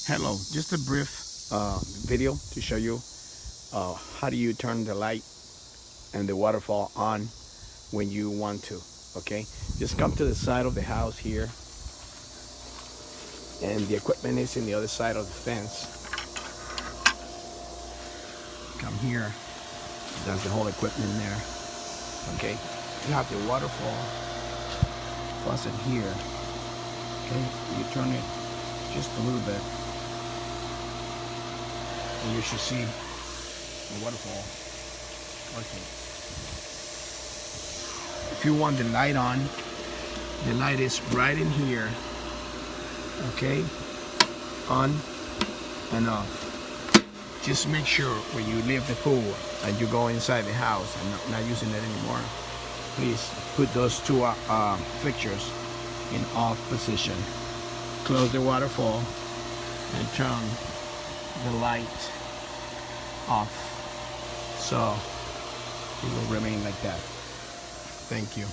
Hello, just a brief video to show you how do you turn the light and the waterfall on when you want to. Okay, just come to the side of the house here, and the equipment is in the other side of the fence. Come here, that's the whole equipment there. Okay, you have the waterfall faucet here. Okay, you turn it just a little bit, and you should see the waterfall working. If you want the light on, the light is right in here. Okay, on and off. Just make sure when you leave the pool and you go inside the house and not using it anymore, please put those two fixtures in off position. Close the waterfall and turn the light off, so it will remain like that. Thank you.